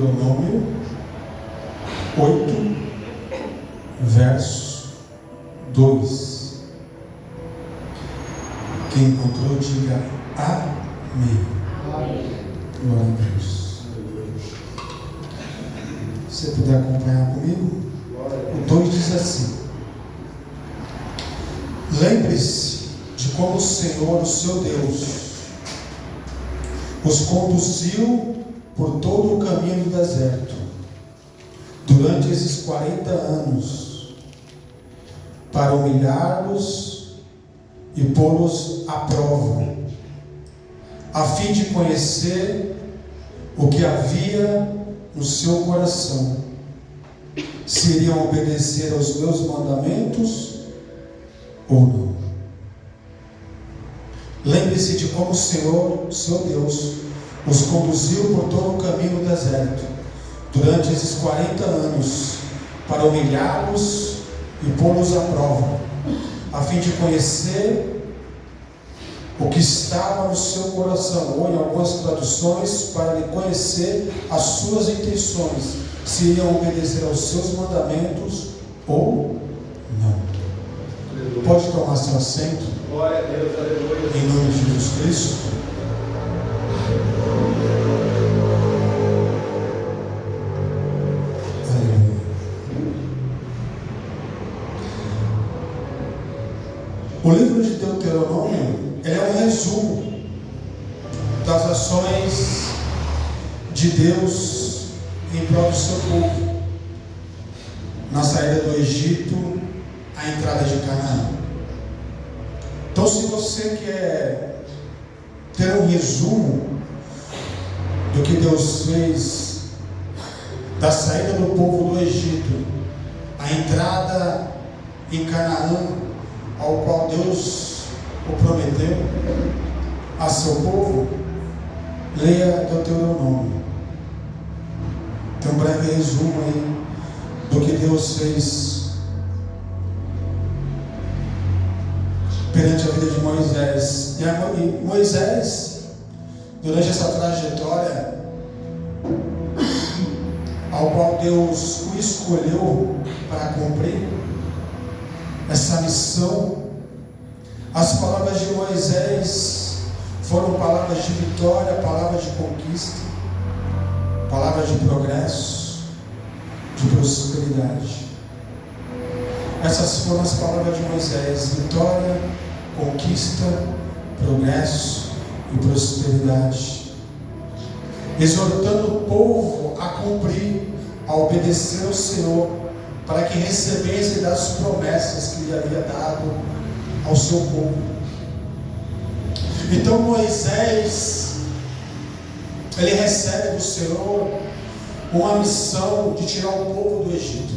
Deuteronômio 8, verso 2. Quem encontrou, diga amém. Glória a Deus. Se você puder acompanhar comigo, o 2 diz assim: lembre-se de como o Senhor, o seu Deus, os conduziu por todo o caminho do deserto durante esses 40 anos, para humilhá-los e pô-los à prova, a fim de conhecer o que havia no seu coração, se iriam obedecer aos meus mandamentos ou não. Lembre-se de como o Senhor, seu Deus, os conduziu por todo o caminho do deserto durante esses 40 anos, para humilhá-los e pô-los à prova, a fim de conhecer o que estava no seu coração, ou em algumas traduções, para lhe conhecer as suas intenções, se iriam obedecer aos seus mandamentos ou não. Pode tomar seu assento. Glória a Deus, aleluia. Em nome de Jesus Cristo. Aleluia. O livro de Deuteronômio é um resumo das ações de Deus em prol do seu povo, na saída do Egito, a entrada de Canaã. Então, se você quer ter um resumo do que Deus fez, da saída do povo do Egito, a entrada em Canaã, ao qual Deus o prometeu a seu povo, leia Deuteronômio. Tem um breve resumo aí do que Deus fez perante a vida de Moisés. E Moisés, durante essa trajetória, ao qual Deus o escolheu para cumprir essa missão, as palavras de Moisés foram palavras de vitória, palavras de conquista, palavras de progresso, de prosperidade. Essas foram as palavras de Moisés: vitória, conquista, progresso e prosperidade, exortando o povo a cumprir, a obedecer ao Senhor, para que recebesse das promessas que Ele havia dado ao seu povo. Então Moisés, ele recebe do Senhor uma missão de tirar o povo do Egito,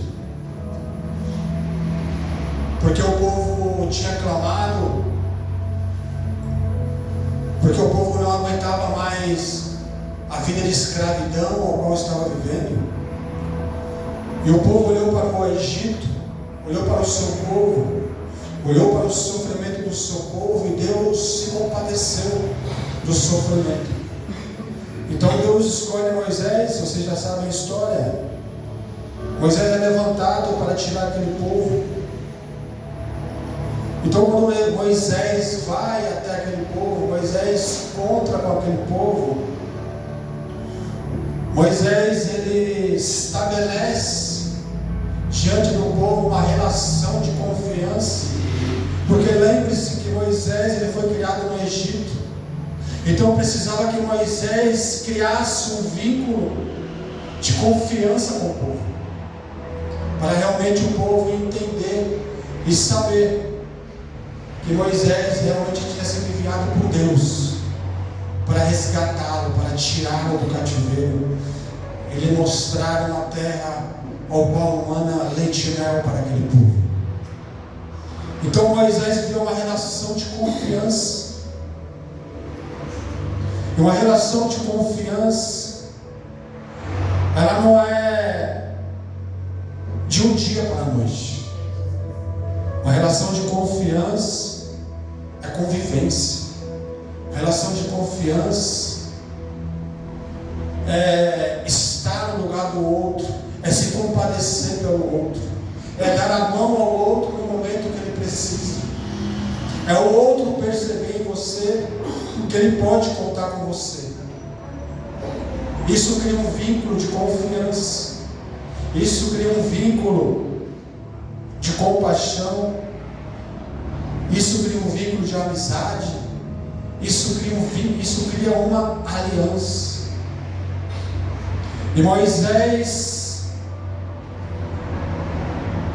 porque o povo tinha clamado, porque o povo não aguentava mais a vida de escravidão ao qual estava vivendo. E o povo olhou para o Egito, olhou para o seu povo, olhou para o sofrimento do seu povo, e Deus se compadeceu do sofrimento. Então Deus escolhe Moisés. Vocês já sabem a história. Moisés é levantado para tirar aquele povo. Então quando Moisés vai até aquele povo, Moisés encontra com aquele povo, Moisés, ele estabelece diante do povo uma relação de confiança, porque lembre-se que Moisés, ele foi criado no Egito. Então precisava que Moisés criasse um vínculo de confiança com o povo, para realmente o povo entender e saber que Moisés realmente tinha sido enviado por Deus para resgatá-lo, para tirá-lo do cativeiro, ele mostrar uma terra ao qual mana leite e mel para aquele povo. Então Moisés criou uma relação de confiança. E uma relação de confiança, ela não é de um dia para a noite. Uma relação de confiança é convivência. Uma relação de confiança é estar no lugar do outro, é se compadecer pelo outro, é dar a mão ao outro no momento que ele precisa, é o outro perceber em você que ele pode contar com você. Isso cria um vínculo de confiança, isso cria um vínculo de compaixão, isso cria um vínculo de amizade, isso cria uma aliança. E Moisés,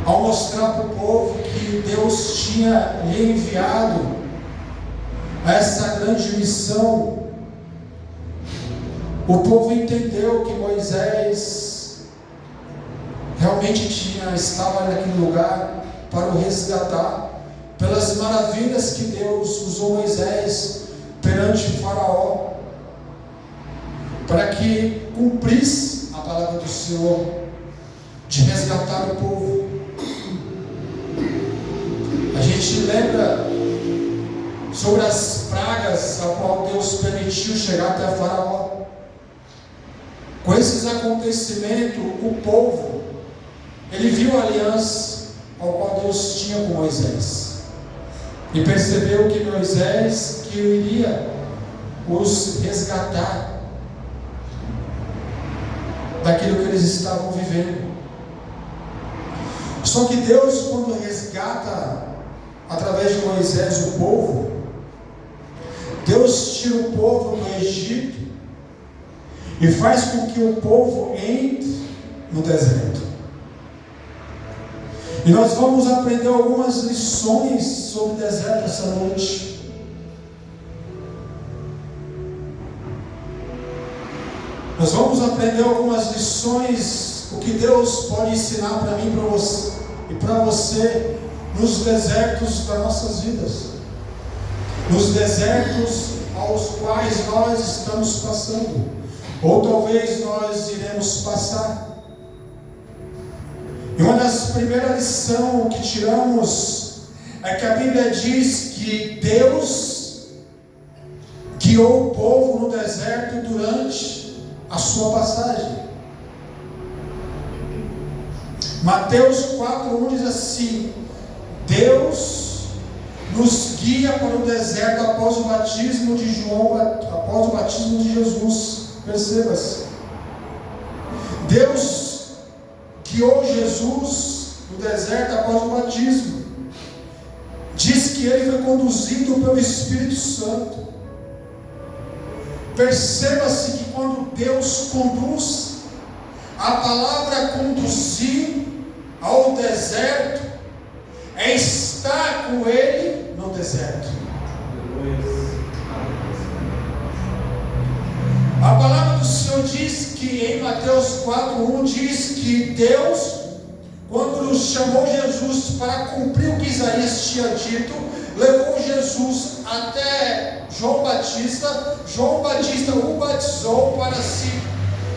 ao mostrar para o povo que Deus tinha lhe enviado a essa grande missão, o povo entendeu que Moisés realmente estava naquele lugar para o resgatar, pelas maravilhas que Deus usou Moisés perante o Faraó, para que cumprisse a palavra do Senhor de resgatar o povo. A gente lembra sobre as pragas a qual Deus permitiu chegar até Faraó. Com esses acontecimentos, o povo, ele viu a aliança ao qual Deus tinha com Moisés, e percebeu que Moisés que iria os resgatar daquilo que eles estavam vivendo. Só que Deus, quando resgata através de Moisés o povo, Deus tira o povo do Egito e faz com que o povo entre no deserto. E nós vamos aprender algumas lições sobre o deserto essa noite. Nós vamos aprender algumas lições, o que Deus pode ensinar para mim e para você nos desertos das nossas vidas, nos desertos aos quais nós estamos passando, ou talvez nós iremos passar. E uma das primeiras lições que tiramos é que a Bíblia diz que Deus guiou o povo no deserto durante a sua passagem. Mateus 4:1 diz assim: Deus nos guia para o deserto após o batismo de João, após o batismo de Jesus. Perceba-se, Deus guiou Jesus no deserto após o batismo. Diz que ele foi conduzido pelo Espírito Santo. Perceba-se que quando Deus conduz, a palavra conduzir ao deserto é estar com ele no deserto. A palavra do Senhor diz que em Mateus 4:1 diz que Deus, quando chamou Jesus para cumprir o que Isaías tinha dito, levou Jesus até João Batista. João Batista o batizou para se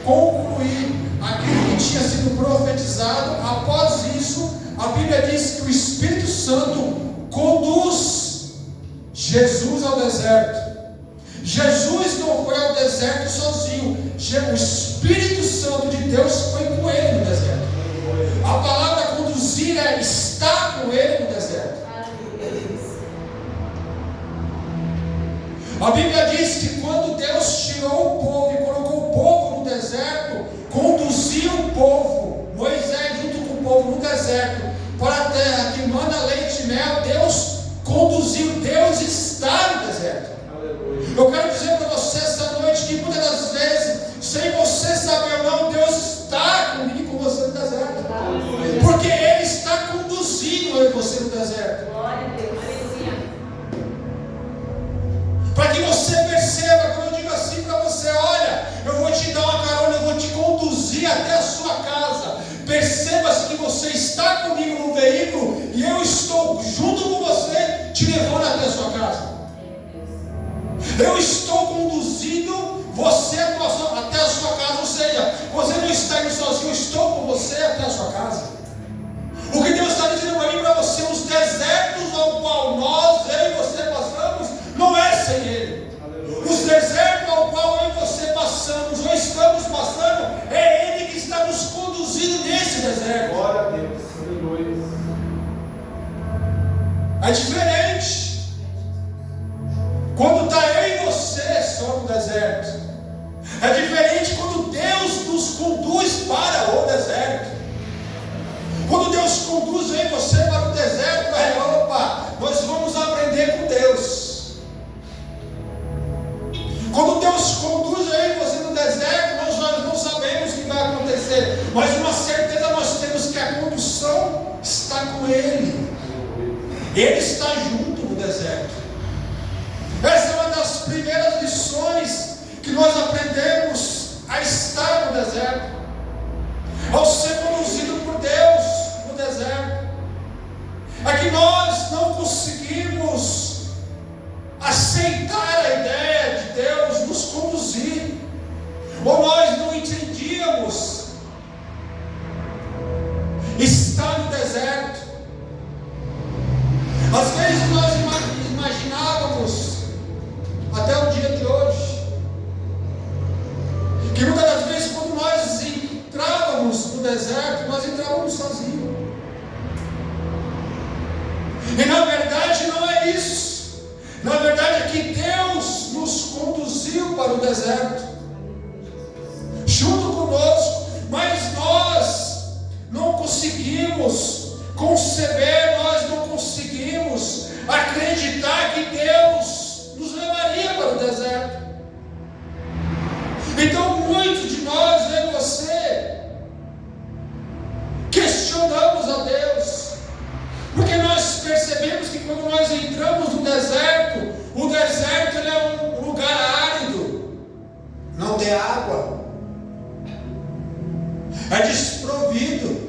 concluir aquilo que tinha sido profetizado. Após isso, a Bíblia diz que o Espírito Santo conduz Jesus ao deserto. Jesus não foi ao deserto sozinho, o Espírito Santo de Deus foi com ele no deserto. A palavra conduzir é estar com ele no deserto. A Bíblia diz que quando Deus tirou o povo e colocou o povo no deserto, conduziu o povo, Moisés junto com o povo no deserto, para a terra que manda leite e mel. Deus conduziu, Deus está no deserto. Eu quero dizer para você essa noite que muitas das vezes, sem você Mas uma certeza nós temos, que a condução está com Ele. Ele está junto no deserto. Essa é uma das primeiras lições que nós aprendemos a estar no deserto, ao ser conduzido por Deus no deserto. É que nós não conseguimos aceitar a ideia de Deus nos conduzir, ou nós não entendíamos estar no deserto. Às vezes nós imaginávamos, até o dia de hoje, que muitas das vezes quando nós entrávamos no deserto, nós entrávamos sozinhos. E na verdade não é isso. Na verdade é que Deus nos conduziu para o deserto, junto conosco, mas nós não conseguimos conceber, nós não conseguimos acreditar que Deus nos levaria para o deserto. Então muitos de nós, eu e você, questionamos a Deus, porque nós percebemos que quando nós entramos no deserto, o deserto ele é um lugar árido, não tem água, é desprovido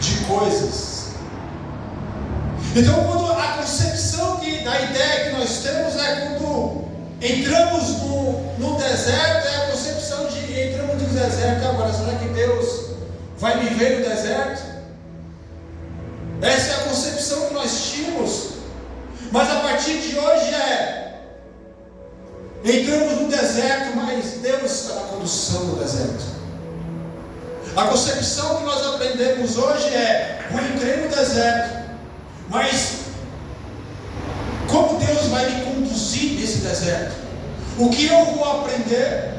de coisas. Então, quando a concepção da ideia que nós temos é quando entramos no deserto, é a concepção de entramos no deserto. Agora, será que Deus vai me ver no deserto? Essa é a concepção que nós tínhamos. Mas a partir de hoje entramos no deserto, mas Deus está na condução do deserto. A concepção que nós aprendemos hoje eu entrei no deserto, mas como Deus vai me conduzir nesse deserto? O que eu vou aprender?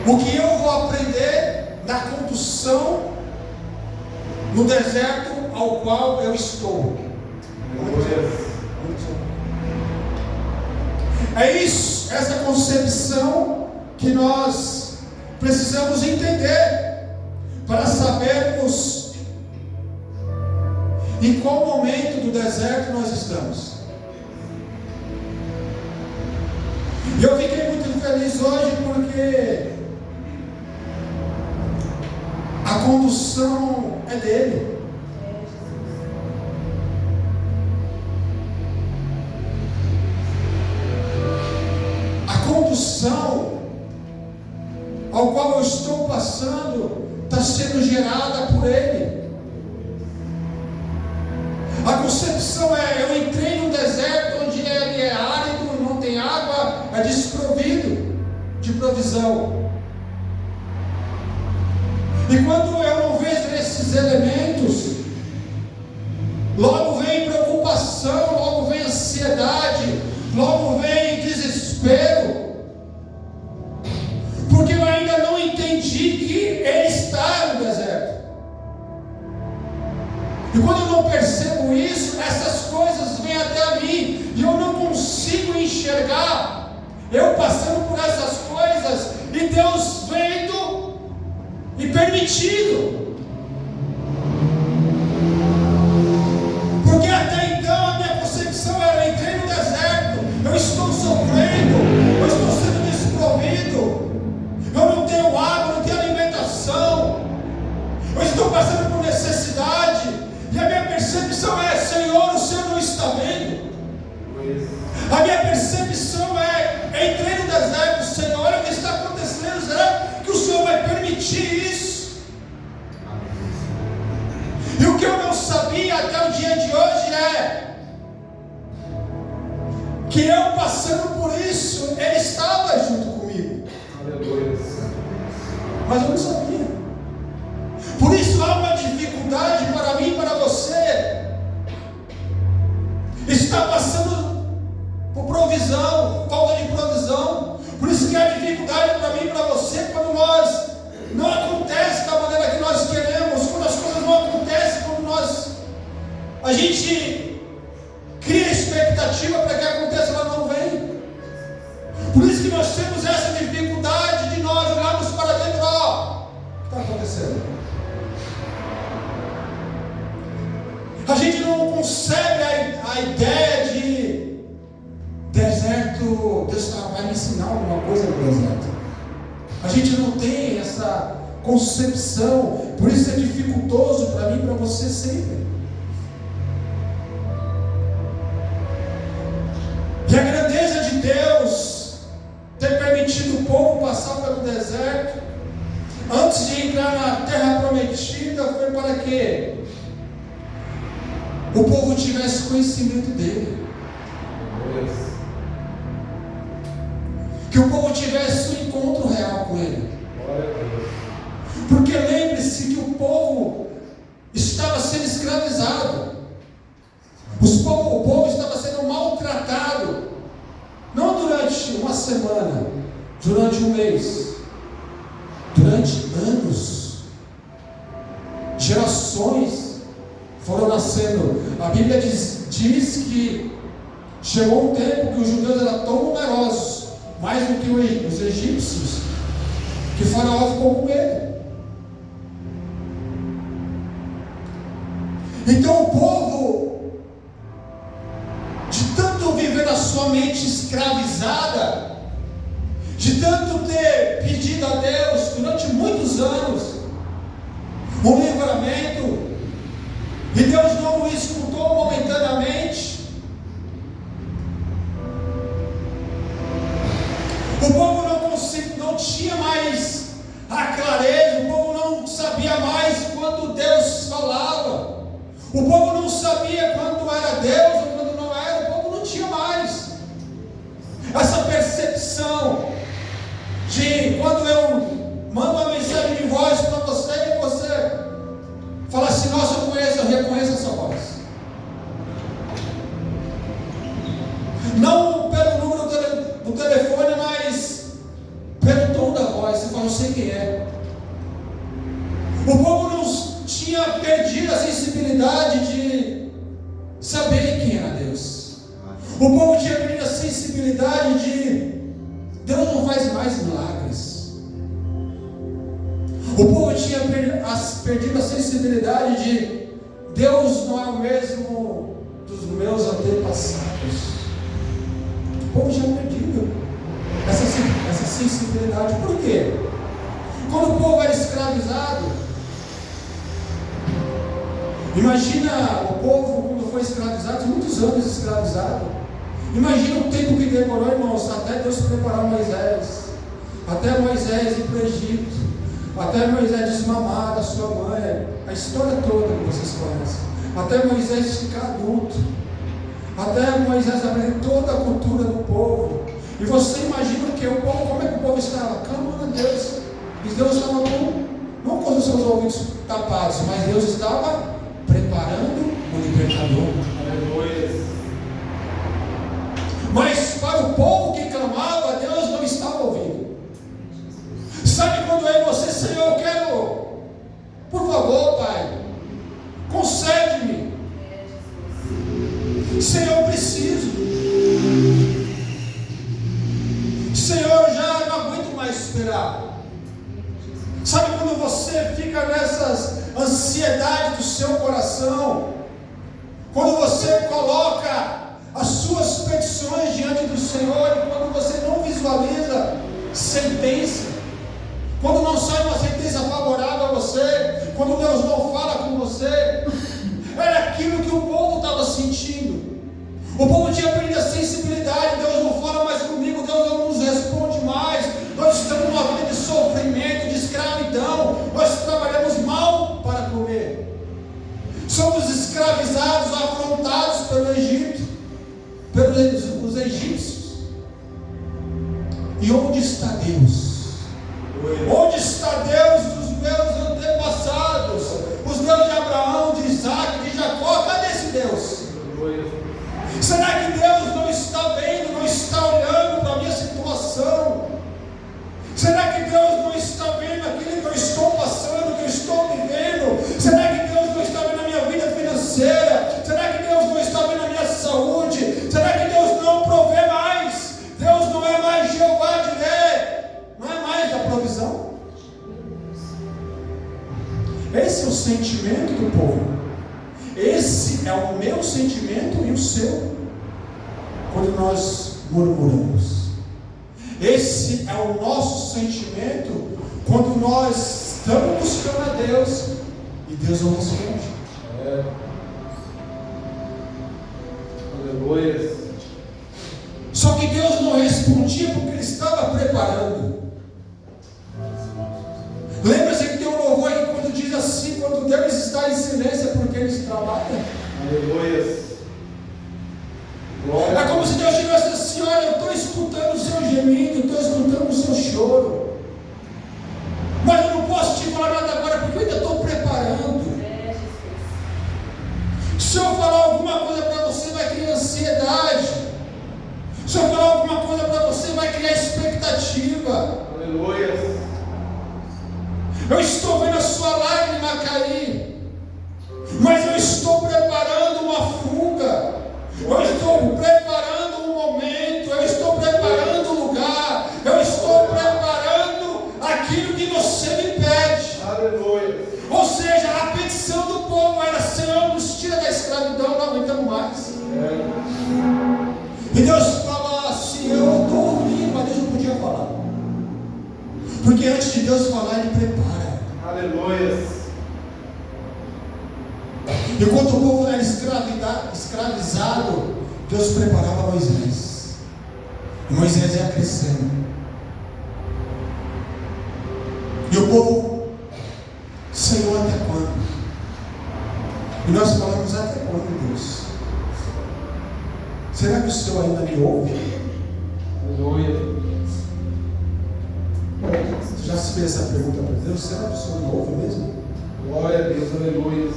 O que eu vou aprender na condução no deserto ao qual eu estou? É isso, essa concepção que nós precisamos entender para sabermos em qual momento do deserto nós estamos. E eu fiquei muito feliz hoje porque a condução é dele. A condução ao qual eu estou passando está sendo gerada por Ele. A concepção eu entrei num deserto onde ele é árido, não tem água, é desprovido de provisão. E quando eu não vejo esses elementos, logo vem preocupação, logo vem ansiedade, logo vem desespero, porque eu ainda não entendi que Ele está no deserto. E quando eu não percebo isso, essas coisas vêm até mim, e eu não consigo enxergar, eu passando por essas coisas, e Deus vendo e permitindo. Porque até então a minha concepção era: eu entrei no deserto, eu estou sofrendo, eu estou sendo desprovido, eu não tenho água, não tenho alimentação, eu estou passando por necessidade. E a minha percepção é: Senhor, o Senhor não está vendo? A minha percepção entrei no deserto, Senhor, olha o que está acontecendo, será que o Senhor vai permitir isso? E o que eu não sabia até o dia de hoje que eu passando por isso, Ele estava junto comigo. Mas eu não sabia. Por isso há uma dificuldade para mim e para você. Está passando por provisão, falta de provisão. Por isso que há dificuldade para mim e para você quando nós não acontece da maneira que nós queremos, quando as coisas não acontecem, quando a gente cria expectativa para que aconteça, ela não vem. Por isso que nós temos essa dificuldade de nós olharmos para dentro, A gente não concebe a ideia de deserto. Deus vai me ensinar alguma coisa no deserto. A gente não tem essa concepção. Por isso é dificultoso para mim e para você sempre. E a grandeza de Deus ter permitido o povo passar pelo deserto antes de entrar na terra prometida foi para quê? O povo tivesse conhecimento dele, que o povo tivesse um encontro real com ele. Porque lembre-se que o povo estava sendo escravizado, o povo estava sendo maltratado, não durante uma semana, durante um mês, durante anos. Gerações foram nascendo. A Bíblia diz que chegou um tempo que os judeus eram tão numerosos, mais do que os egípcios, que o faraó ficou com medo. Então o povo, de tanto viver na sua mente escravizada, de tanto ter pedido a Deus durante muitos anos um livramento, e Deus não o escutou momentaneamente, o povo não tinha mais a clareza, o povo não sabia mais quando Deus falava, o povo não sabia quando era Deus ou quando não era, o povo não tinha mais essa percepção de quando eu mando uma mensagem de voz para você e você fala assim: nossa, eu reconheço essa voz. Não pelo número do telefone, mas pelo tom da voz. Você fala: eu sei quem é. O povo não tinha perdido a sensibilidade de saber quem era Deus. O povo tinha perdido a sensibilidade de Deus não faz mais milagres. O povo tinha perdido a sensibilidade de Deus não é o mesmo dos meus antepassados. O povo tinha perdido essa sensibilidade. Por quê? Quando o povo era escravizado, imagina o povo quando foi escravizado, muitos anos escravizado. Imagina o tempo que demorou, irmãos, até Deus preparar Moisés, até Moisés ir para o Egito, até Moisés desmamar da sua mãe, a história toda que vocês conhecem, até Moisés ficar adulto, até Moisés aprender toda a cultura do povo. E você imagina que o povo, como é que o povo estava? Clamando a Deus. E Deus estava não com os seus ouvidos tapados, mas Deus estava preparando o libertador. Aleluia. Mas para o povo que clamava, Deus não estava ouvindo. Sabe quando eu e você, Senhor, eu quero, por favor, Pai, concede-me. Senhor, eu preciso. Senhor, eu já não aguento mais esperar. Sabe quando você fica nessas ansiedades do seu coração, quando você coloca as suas petições diante do Senhor, e quando você não visualiza sentença, quando não sai uma sentença favorável a você, quando Deus não fala com você, era aquilo que o povo estava sentindo. O povo tinha perdido a sensibilidade. Deus não fala mais comigo, Deus não nos responde mais. Nós estamos numa vida de sofrimento, de escravidão. Nós trabalhamos mal para comer. Somos escravizados, afrontados pelo Egito, pelos egípcios. E onde está Deus? Onde está Deus dos meus antepassados? Os Deus de Abraão, de Isaac, de Jacó? Cadê esse Deus? Será que Deus não está vendo, não está olhando para a minha situação? Será que Deus não está vendo aquilo que eu estou passando, que eu estou vivendo? Será que Deus não está vendo a minha vida financeira? Será que Deus não está vendo a minha saúde? Será que Deus não provê mais? Deus não é mais Jeová Jireh, não é mais a provisão? Esse é o sentimento do povo. Esse é o meu sentimento e o seu quando nós murmuramos. Esse é o nosso sentimento quando nós estamos buscando a Deus e Deus não responde. Aleluia. Só que Deus não respondia porque Ele estava preparando. Lembra-se que tem um louvor que quando diz assim: quando Deus está em silêncio é porque Ele trabalha. Aleluia. É como se Deus estivesse assim: olha, eu estou escutando o seu gemido, estou escutando o seu choro, mas eu não posso te falar nada agora porque eu ainda estou preparando. Se eu falar alguma coisa para você, vai criar ansiedade. Se eu falar alguma coisa para você, vai criar expectativa. Aleluia. Eu estou vendo a sua lágrima cair, mas eu estou preparando uma fuga. Eu estou preparando um momento. Eu estou preparando um lugar. Eu estou preparando aquilo que você me pede. Aleluia. Ou seja, a petição do povo era: Senhor, nos tira da escravidão, não aguentamos mais. E Deus fala assim: eu estou ouvindo, mas Deus não podia falar, porque antes de Deus falar, Ele prepara. Aleluia. Enquanto o povo era escravizado, Deus preparava Moisés, e Moisés ia crescendo, e o povo: Senhor, até quando? E nós falamos: até quando, Deus? Será que o Senhor ainda me ouve? Aleluia. Você já se fez essa pergunta para Deus? Será que o Senhor me ouve mesmo? Glória a Deus, aleluia.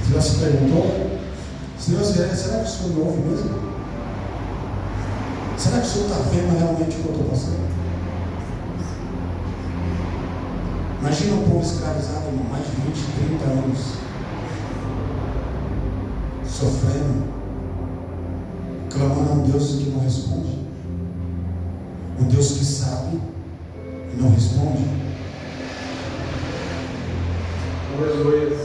Você já se perguntou? Senhor, será que o Senhor me ouve mesmo? Será que o Senhor está vendo realmente o que eu estou passando? Imagina um povo escravizado há mais de 20, 30 anos, sofrendo, clamando a um Deus que não responde, um Deus que sabe e não responde. Aleluia.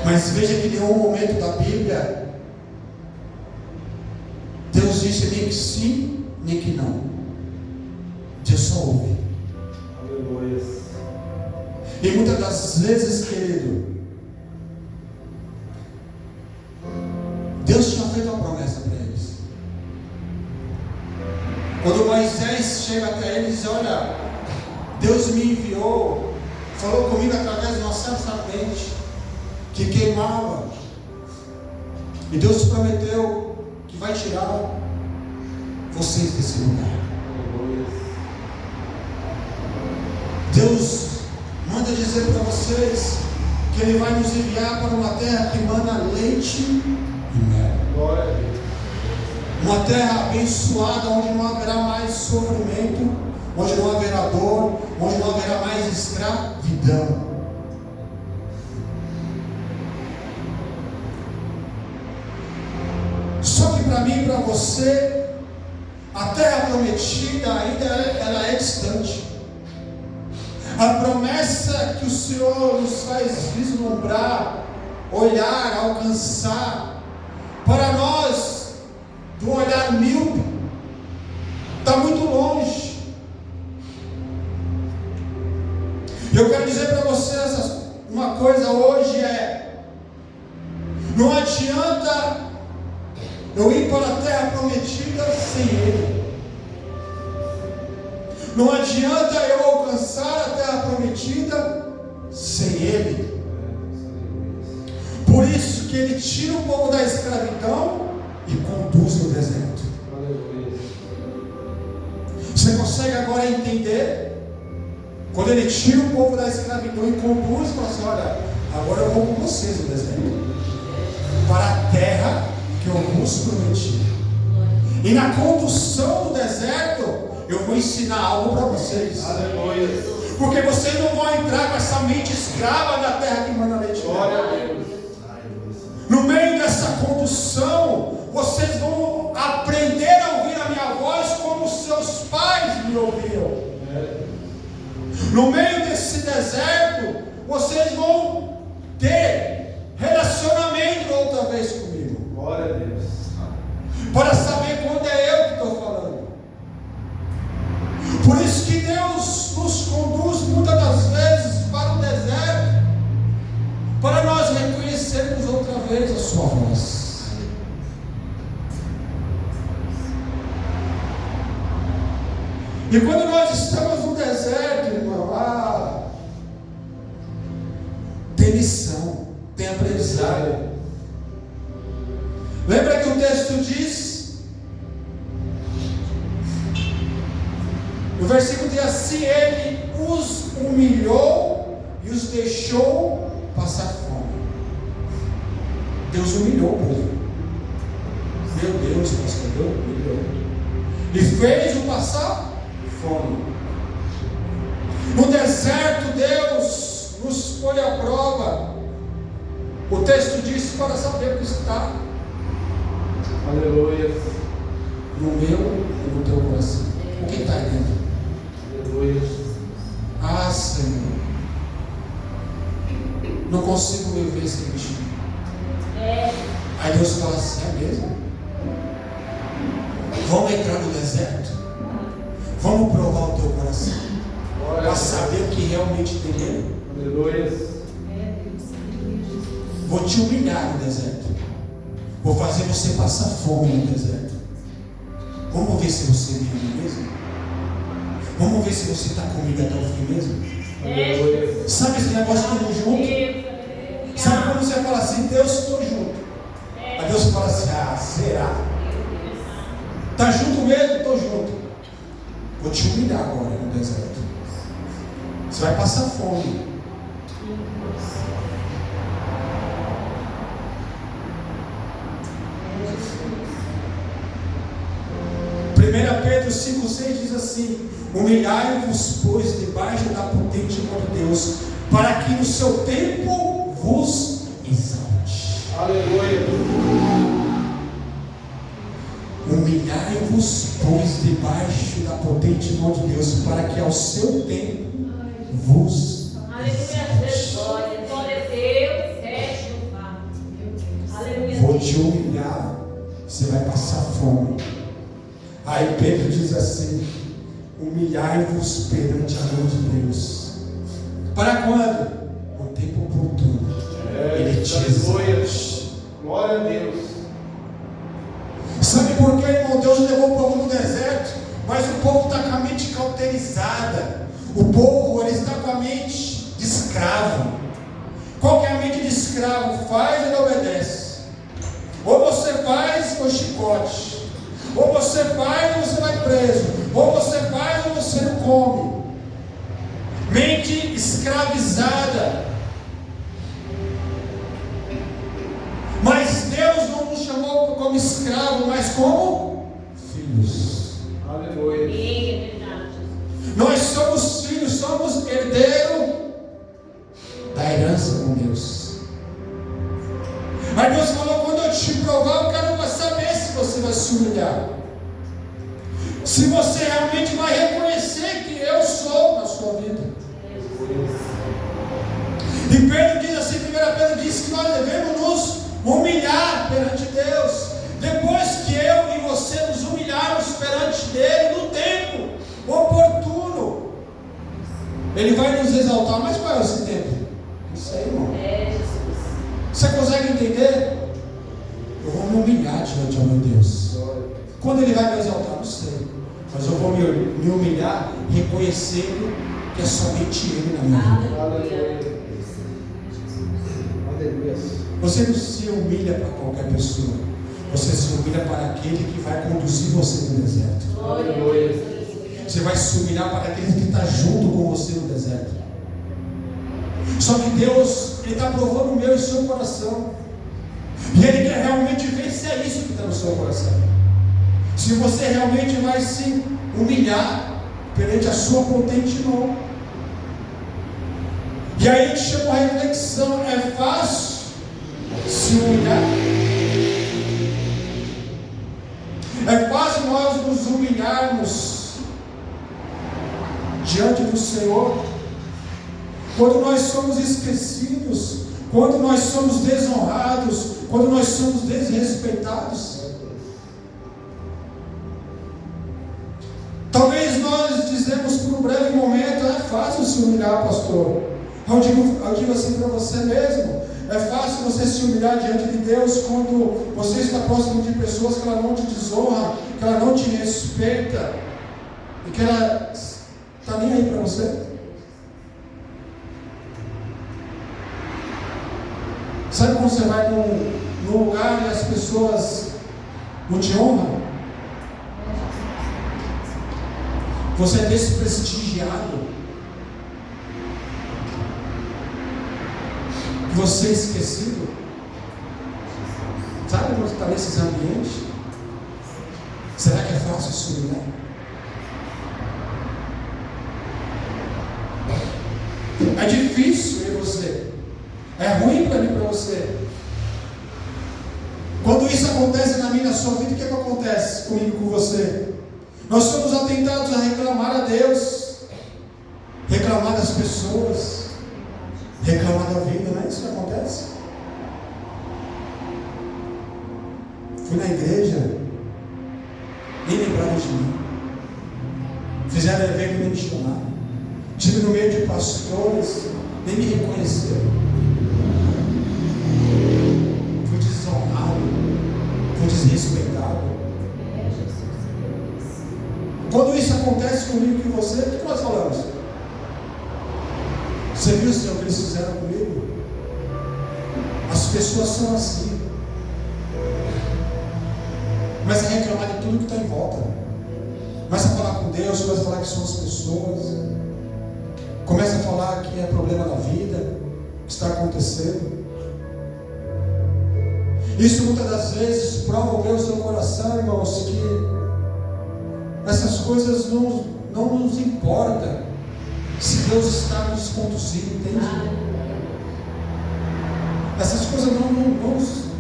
Mas veja que em nenhum momento da Bíblia Deus disse nem que sim, nem que não. Deus só ouve. Aleluia. E muitas das vezes, querido, Deus tinha feito uma promessa para eles. Quando Moisés chega até eles e diz: olha, Deus me enviou, falou comigo através de uma certa ardente que queimava, e Deus prometeu que vai tirar vocês desse lugar. Deus manda dizer para vocês que Ele vai nos enviar para uma terra que mana leite e mel. Uma terra abençoada, onde não haverá mais sofrimento, onde não haverá dor, onde não haverá mais escravidão. Só que para mim e para você, a terra prometida ainda ela é distante. A promessa que o Senhor nos faz vislumbrar, olhar, alcançar, para nós, do olhar míope, está muito longe. Eu quero dizer para vocês uma coisa hoje: não adianta eu ir para a terra prometida sem Ele. Não adianta eu alcançar a terra prometida sem Ele. Por isso que Ele tira o povo da escravidão e conduz no deserto. Você consegue agora entender? Quando Ele tira o povo da escravidão e conduz, fala assim: olha, agora eu vou com vocês no deserto, para a terra que eu vos prometi. E na condução do deserto, eu vou ensinar algo para vocês. Aleluia. Porque vocês não vão entrar com essa mente escrava na terra que manda leite. Glória a Deus. No meio dessa condução, vocês vão aprender a ouvir a minha voz como seus pais me ouviam. No meio desse deserto, vocês vão ter relacionamento outra vez comigo. Glória a Deus. Para saber quando é eu que estou falando. Por isso que Deus nos conduz muitas das vezes para o deserto, para nós reconhecermos outra vez a sua voz. E quando nós estamos no deserto, irmão, tem lição, tem aprendizado. Lembra que o texto diz, no versículo diz assim: ele os humilhou e os deixou passar fome. Deus humilhou o povo. Meu Deus, pastor, Deus humilhou. E fez-o passar fome. No deserto, Deus nos põe à prova. O texto diz para saber o que está. Aleluia. No meu e no teu coração. O que está aí dentro? Aleluia. Ah, Senhor, não consigo viver sem bichinho. Aí Deus fala assim: é mesmo? Vamos entrar no deserto? Vamos provar o teu coração, para saber o que realmente tem nele. Aleluia. Vou te humilhar no deserto. Vou fazer você passar fome no deserto. Vamos ver se você me ama mesmo. Vamos ver se você está comigo até o fim mesmo. Aleluia. Sabe esse negócio de estar junto? Sabe quando você fala assim: Deus, estou junto. Aí Deus fala assim: ah, será? Está junto mesmo? Estou junto. Vou te humilhar agora no deserto. Você vai passar fome. Pedro 5,6 diz assim: humilhai-vos, pois, debaixo da potente mão de Deus, para que no seu tempo vos exalte. Aleluia. Humilhai-vos, pois, debaixo da potente mão de Deus, para que ao seu tempo vos exalte. Vou te humilhar, você vai passar fome. Aí Pedro diz assim: humilhai-vos perante a mão de Deus. Para quando? No tempo oportuno. Ele te exalte. Glória a Deus. Sabe por quê, irmão? Deus levou o povo no deserto, mas o povo está com a mente cauterizada. O povo, ele está com a mente de escravo. Qual que é a mente de escravo? Faz e não obedece. Ou você faz ou chicote. Ou você faz ou você vai preso. Ou você faz ou você não come. Mente escravizada. Mas Deus não nos chamou como escravo, mas como filhos. Aleluia. Nós somos filhos, somos herdeiros da herança com Deus. Mas Deus falou: quando eu te provar, eu quero saber se você vai se humilhar, se você realmente vai reconhecer que eu sou na sua vida. E Pedro diz assim, 1 Pedro diz que nós devemos nos humilhar perante Deus. Depois que eu e você nos humilharmos perante dele, no tempo oportuno, ele vai nos exaltar. Mas qual é esse tempo? Isso aí, irmão. Você consegue entender? Eu vou me humilhar diante do meu Deus. Quando ele vai me exaltar, não sei. Mas eu vou me humilhar reconhecendo que é somente ele na minha vida. Aleluia. Você não se humilha para qualquer pessoa. Você se humilha para aquele que vai conduzir você no deserto. Aleluia. Você vai se humilhar para aquele que está junto com você no deserto. Só que Deus, Ele está provando o meu e o seu coração. E Ele quer realmente ver se é isso que está no seu coração. Se você realmente vai se humilhar perante a sua potente mão. E aí a gente chama a reflexão: é fácil se humilhar? É fácil nós nos humilharmos diante do Senhor, quando nós somos esquecidos, quando nós somos desonrados, quando nós somos desrespeitados. Talvez nós dizemos por um breve momento: é fácil se humilhar, pastor. Eu digo assim para você mesmo: é fácil você se humilhar diante de Deus quando você está próximo de pessoas que ela não te desonra, que ela não te respeita e que ela está nem aí para você. Sabe quando você vai num lugar e as pessoas não te honram? Você é desprestigiado. Você é esquecido. Sabe quando está nesses ambientes? Será que é fácil se humilhar? É difícil em você. É ruim para mim e para você. Quando isso acontece na minha e na sua vida, o que acontece comigo e com você? Nós somos atentados a reclamar a Deus, reclamar das pessoas, reclamar da vida, não é isso que acontece? Fui na igreja, nem lembraram de mim. Fizeram evento, nem me chamaram. Estive no meio de pastores, nem me reconheceram. Fui desonrado, fui desrespeitado. Quando isso acontece comigo e com você, o que nós falamos? Você viu, Senhor, o que eles fizeram comigo? As pessoas são assim. Começa a reclamar de tudo que está em volta. Começa a falar com Deus, começa a falar que são as pessoas. Começa a falar que é problema da vida, que está acontecendo. Isso muitas das vezes prova o seu coração, irmãos, que essas coisas não nos importam se Deus está nos conduzindo, entende? Essas coisas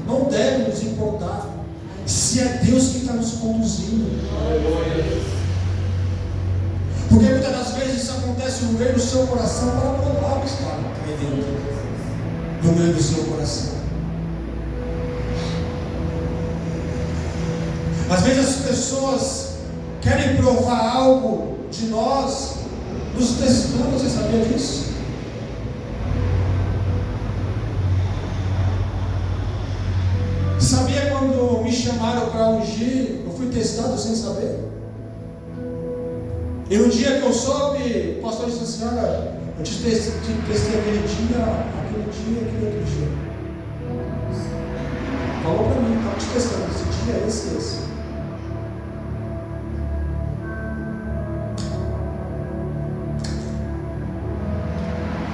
não devem nos importar se é Deus que está nos conduzindo. Porque muitas das vezes isso acontece no meio do seu coração para provar o que está aí dentro, no meio do seu coração. Às vezes as pessoas querem provar algo de nós, nos testando. Você sabia disso? Sabia quando me chamaram para ungir, eu fui testado sem saber. E no dia que eu soube, o pastor disse assim: olha, eu te testei aquele dia, aquele outro dia. Falou para mim, estava te testando, esse dia, esse.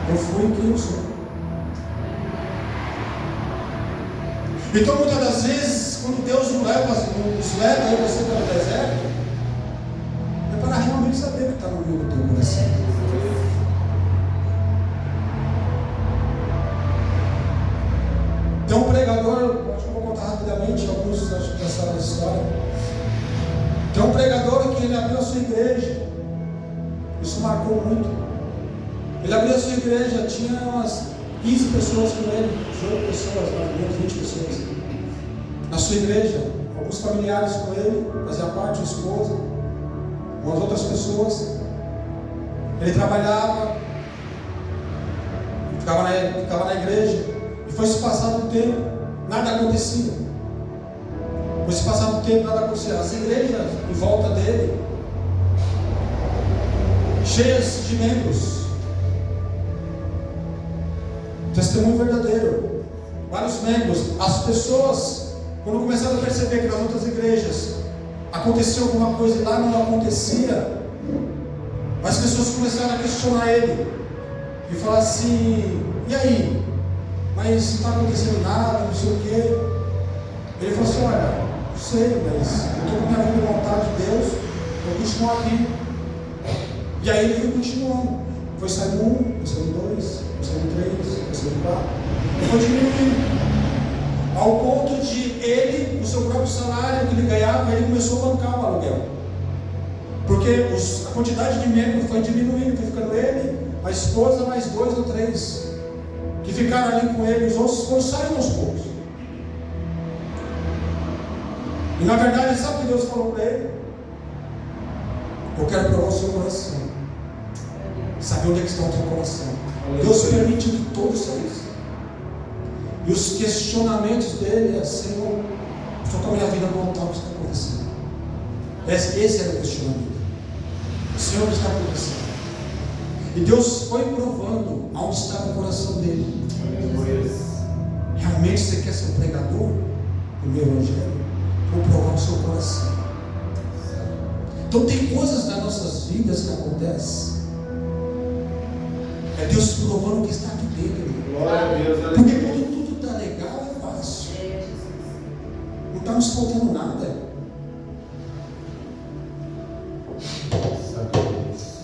Eu fui quem eu sou. Então muitas das vezes, quando Deus nos leva aí você para o deserto, é para realmente saber o que está no meio do teu coração. Tem um pregador, acho que eu vou contar rapidamente, alguns acho que já sabem a história. Tem um pregador que ele abriu a sua igreja. Isso marcou muito. Ele abriu a sua igreja, tinha umas 15 pessoas com ele, 18 pessoas, mais ou menos 20 pessoas. Na sua igreja, alguns familiares com ele, fazia parte, a esposa, umas outras pessoas. Ele trabalhava, ficava na igreja, e foi se passando o tempo, nada acontecia. Foi se passando o tempo, nada acontecia. As igrejas em volta dele, cheias de membros. Testemunho verdadeiro. Vários membros. As pessoas, quando começaram a perceber que nas outras igrejas acontecia alguma coisa e lá não acontecia, as pessoas começaram a questionar ele e falar assim: e aí? Mas não está acontecendo nada, não sei o quê. Ele falou assim: olha, não sei, mas eu estou com minha vida vontade de Deus, eu continuo aqui. E aí ele foi continuando. Foi saindo 1, foi saindo 2, foi saindo 3, foi saindo 4. E foi diminuindo. Ao ponto de ele, o seu próprio salário que ele ganhava, ele começou a bancar o aluguel. Porque Porque a quantidade de membros foi diminuindo, foi ficando ele, a esposa, mais 2 ou 3 que ficaram ali com ele. Os outros foram saindo aos poucos. E na verdade, sabe o que Deus falou para ele? Eu quero provar o seu coração, saber onde é que está o teu coração. Deus permitiu que todos saíssem. E os questionamentos dele é: Senhor, estou com a minha vida no altar, o que está acontecendo? Esse era o questionamento. Senhor, o que está acontecendo? E Deus foi provando aonde estava o coração dele. Realmente você quer ser um pregador do meu evangelho? Vou provar o seu coração. Então tem coisas nas nossas vidas que acontecem. É Deus provando o que está aqui dentro. Glória a Deus. Porque quando tudo está legal é fácil. Não está nos faltando nada.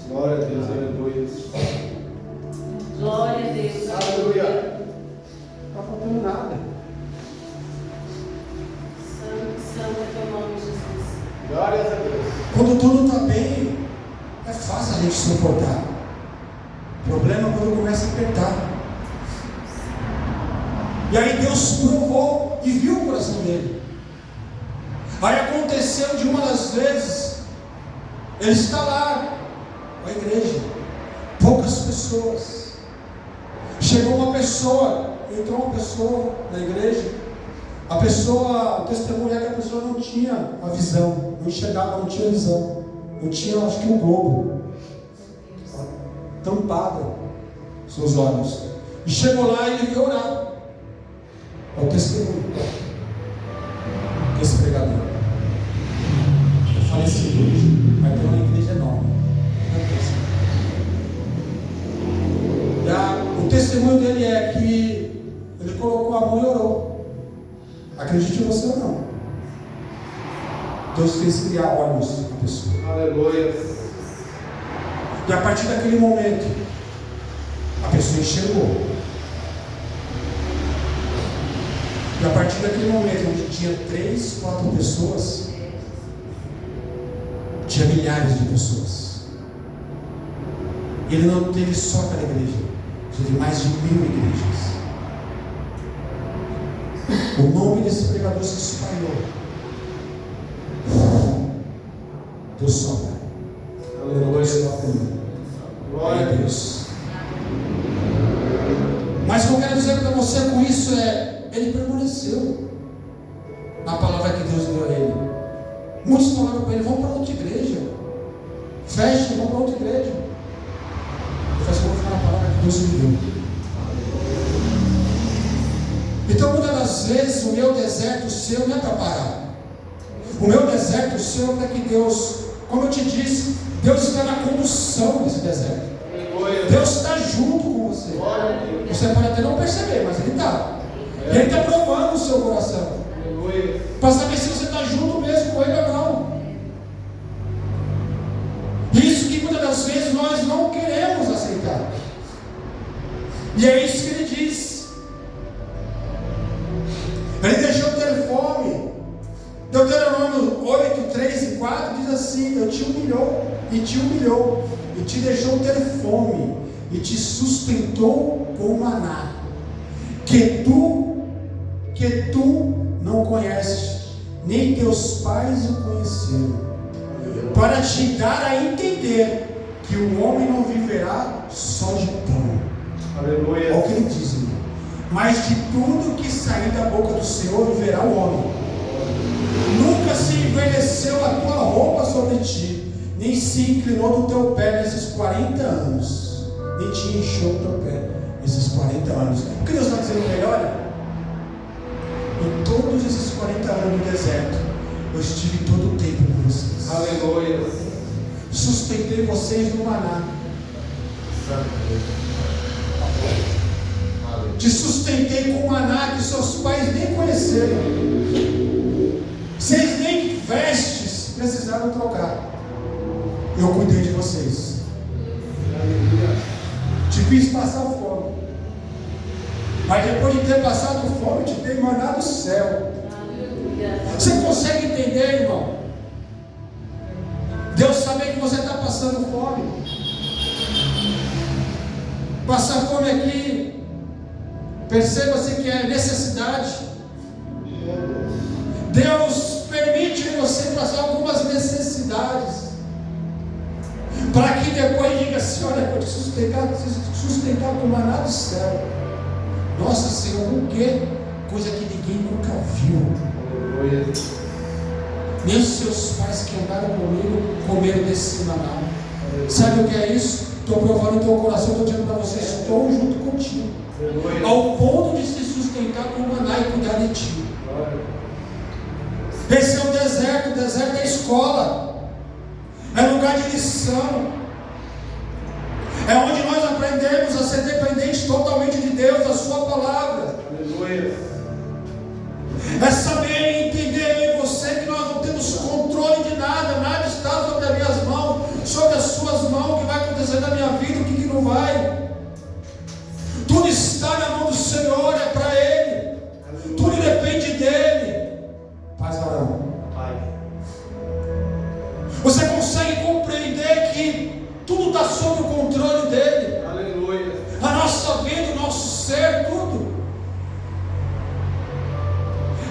Glória a Deus, aleluia. Glória a Deus. Aleluia. Não está faltando nada. Santo é o nome de Jesus. Glória a Deus. Quando tudo está bem, é fácil a gente suportar. O problema é quando começa a apertar. E aí Deus provou e viu o coração dele. Aí aconteceu de uma das vezes, ele está lá, a igreja, poucas pessoas. Chegou uma pessoa, entrou uma pessoa na igreja. A pessoa, o testemunho é que a pessoa não tinha a visão, não enxergava, não tinha visão, não tinha, acho que um globo, tampado seus olhos. E chegou lá e ele veio orar. É o testemunho desse pregador. É falecido hoje, vai ter uma igreja enorme. O testemunho dele é que ele colocou a mão e orou. Acredite você ou não, Deus fez criar olhos na pessoa. Aleluia. E a partir daquele momento, a pessoa enxergou. E a partir daquele momento, onde tinha 3, 4 pessoas, tinha milhares de pessoas. Ele não teve só aquela igreja, teve mais de 1000 igrejas. O nome desse pregador se espalhou. Deus sopra. Aleluia. Glória a Deus. Mas o que eu quero dizer para você com isso é: ele permaneceu na palavra que Deus deu a ele. Muitos falaram para ele: vamos para outra igreja, feche, vamos para outra igreja. Ele falou assim: vou ficar na palavra que Deus me deu. Então muitas das vezes o meu deserto, o seu, não é para parar. O meu deserto, o seu, é para que Deus, como eu te disse, Deus está na condução desse deserto. Deus está junto com você. Você pode até não perceber, mas Ele está. E Ele está provando o seu coração, para saber se você está junto mesmo com Ele ou não. Isso que muitas das vezes nós não queremos aceitar. E é isso que Ele diz. Ele deixou ter fome. Deuteronômio 8, 3 e 4 diz assim: eu te humilhou, e te deixou ter fome, e te sustentou com maná, que tu não conheces, nem teus pais o conheceram, para te dar a entender que o homem não viverá só de pão. Aleluia. Olha o que ele diz, irmão. Mas de tudo que sair da boca do Senhor viverá o homem. Nunca se envelheceu a tua roupa sobre ti, nem se inclinou do teu pé nesses 40 anos, nem te inchou o teu pé nesses 40 anos. O que Deus está dizendo para ele? Olha, em todos esses 40 anos no deserto, eu estive todo o tempo com vocês. Aleluia. Sustentei vocês no maná. Te sustentei com maná que seus pais nem conheceram. Vocês nem vestes precisaram trocar. Eu cuidei de vocês. Te fiz passar fome. Mas depois de ter passado fome, te dei maná do céu. Você consegue entender, irmão? Deus sabe que você está passando fome. Passar fome aqui, perceba-se que é necessidade. Deus permite você passar algumas necessidades, para que depois diga assim: olha, pode sustentar com maná do céu. Nossa Senhor, o quê? Coisa que ninguém nunca viu. Nem os seus pais que andaram comigo comeram desse maná. Sabe o que é isso? Estou provando o teu coração, estou dizendo para você: estou junto contigo, ao ponto de se sustentar com o maná e cuidar de ti. Esse é o deserto é escola, é lugar de lição, é onde nós aprendemos a ser dependentes totalmente de Deus, da sua palavra. Aleluia. É saber e entender eu e você que nós não temos controle de nada, nada está sobre as minhas mãos, sobre as suas mãos, o que vai acontecer na minha vida, o que não vai. Tudo está na mão do Senhor, é para Ele, tudo depende dEle. Paz, Arão. Você consegue compreender que tudo está sob o controle dEle? Aleluia. A nossa vida, o nosso ser, tudo.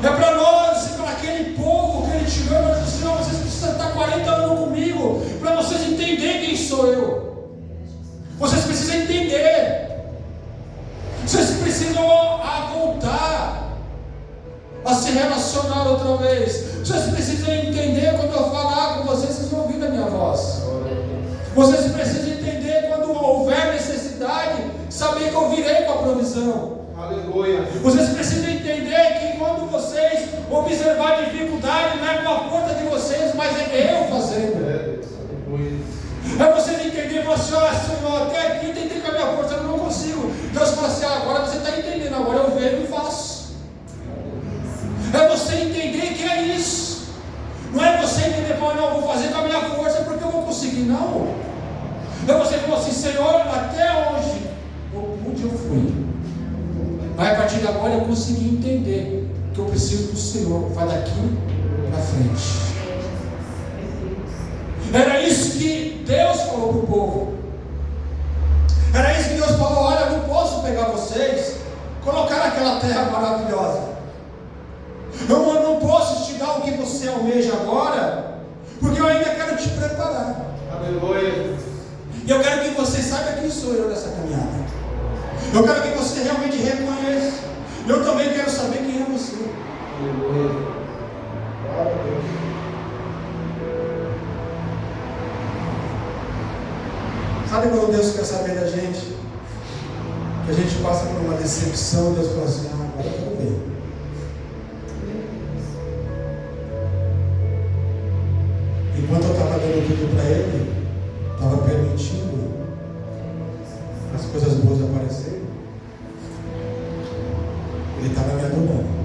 É para nós e para aquele povo que Ele tirou, mas disse: não, vocês precisam estar 40 anos comigo, para vocês entenderem quem sou eu. Vocês precisam entender. Vocês precisam voltar a se relacionar outra vez. Vocês precisam entender quando eu falar com vocês, vocês vão ouvir a minha voz. Vocês precisam entender quando houver necessidade, saber que eu virei com a provisão. Aleluia. Vocês precisam entender que quando vocês observar dificuldade, não é com a força de vocês, mas é eu fazendo. É vocês entenderem, falar assim: ó, Senhor, até aqui eu tentei com a minha força, eu não consigo. Deus fala assim: agora você está entendendo, agora eu vejo e faço. É você entender que é isso. Não é você entender, não, eu vou fazer com a minha força porque eu vou conseguir, não. É você falar assim: Senhor, até hoje onde eu fui, mas a partir de agora eu consegui entender que eu preciso do Senhor. Vai daqui para frente. Era isso que Deus falou para o povo. Era isso que Deus falou: olha, eu não posso pegar vocês, colocar naquela terra maravilhosa. Eu não posso te dar o que você almeja agora, porque eu ainda quero te preparar. Aleluia. E eu quero que você saiba quem sou eu nessa caminhada. Eu quero que você realmente reconheça. Eu também quero saber quem é você. Aleluia. Sabe quando Deus quer saber da gente? Que a gente passa por uma decepção, Deus fala assim: agora eu quero ver. Enquanto eu estava dando tudo para Ele, estava permitindo as coisas boas aparecerem, Ele estava me adorando.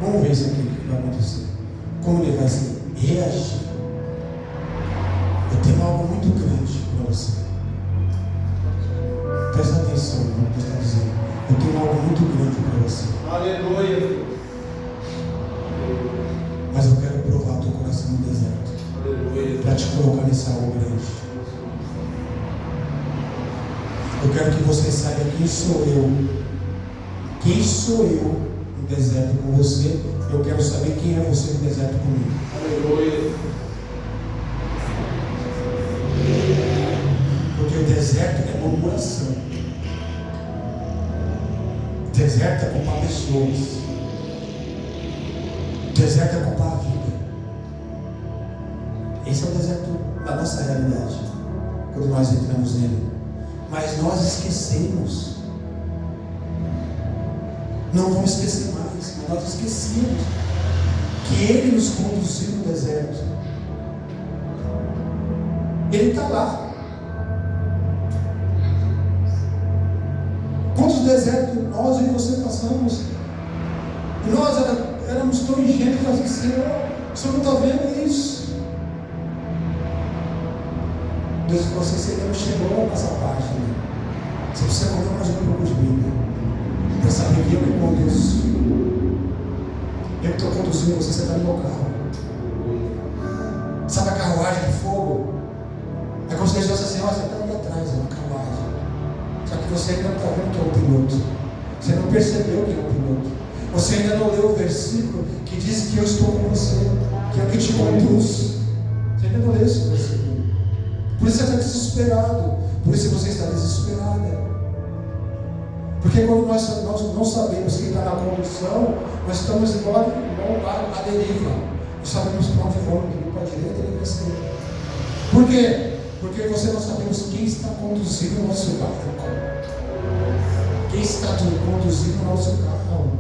Vamos ver isso aqui, o que vai acontecer. Como Ele vai reagir. Eu tenho algo muito grande para você. Presta atenção no que Deus está dizendo. Eu tenho algo muito grande para você. Aleluia. Mas eu quero provar teu coração no deserto. Aleluia. Para te colocar nesse algo grande. Eu quero que você saiba quem sou eu. Quem sou eu no deserto com você? Eu quero saber quem é você no deserto comigo. Aleluia. Porque o deserto é murmuração. O deserto é culpar pessoas. O deserto é culpar a vida. Esse é o deserto da nossa realidade, quando nós entramos nele. Mas nós esquecemos. Não vamos esquecer mais, mas nós esquecemos que Ele nos conduziu no deserto. Ele está lá. Quantos desertos nós e você passamos? E nós éramos tão ingênuos, assim: Senhor, o Senhor não está vendo isso? Deus falou assim: você não chegou nessa parte, né? Você precisa contar mais um pouco de Bíblia, para saber que eu que conduzo. Eu que estou conduzindo você, está no meu carro. Sabe a carruagem de fogo? É como se Deus fosse assim: ó, você está ali atrás, é uma carruagem. Só que você ainda não está vendo que é o piloto. Você não percebeu que é o piloto. Você ainda não leu o versículo que diz que eu estou com você, que é o que te conduz. Você ainda não leu esse versículo. Por isso você está desesperado. Por isso você está desesperada. Porque quando nós não sabemos quem está na condução, nós estamos igual a deriva. Nós sabemos para onde vamos, para a direita e para a esquerda. Por quê? Porque você não sabemos quem está conduzindo o nosso carro. Quem está conduzindo o nosso carro?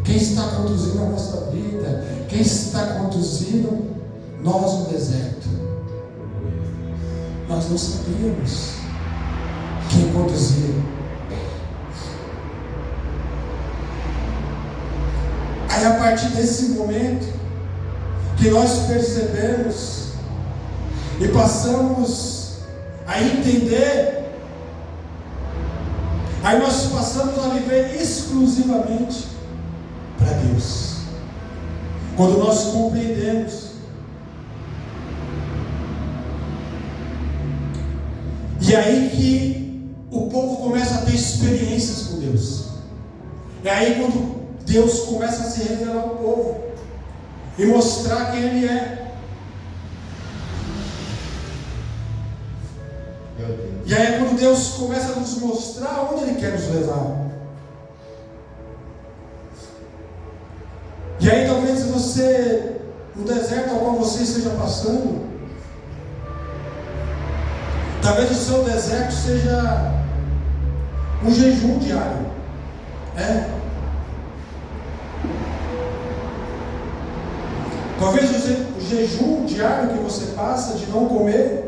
Quem está conduzindo a nossa vida? Quem está conduzindo nós no deserto? Nós não sabíamos quem conduzia. Aí a partir desse momento que nós percebemos e passamos a entender, aí nós passamos a viver exclusivamente para Deus. Quando nós compreendemos, e aí que o povo começa a ter experiências com Deus. É aí quando Deus começa a se revelar ao povo e mostrar quem Ele é. E aí é quando Deus começa a nos mostrar onde Ele quer nos levar. E aí talvez você, no deserto ao qual você esteja passando, talvez o seu deserto seja um jejum diário. Talvez o jejum diário que você passa de não comer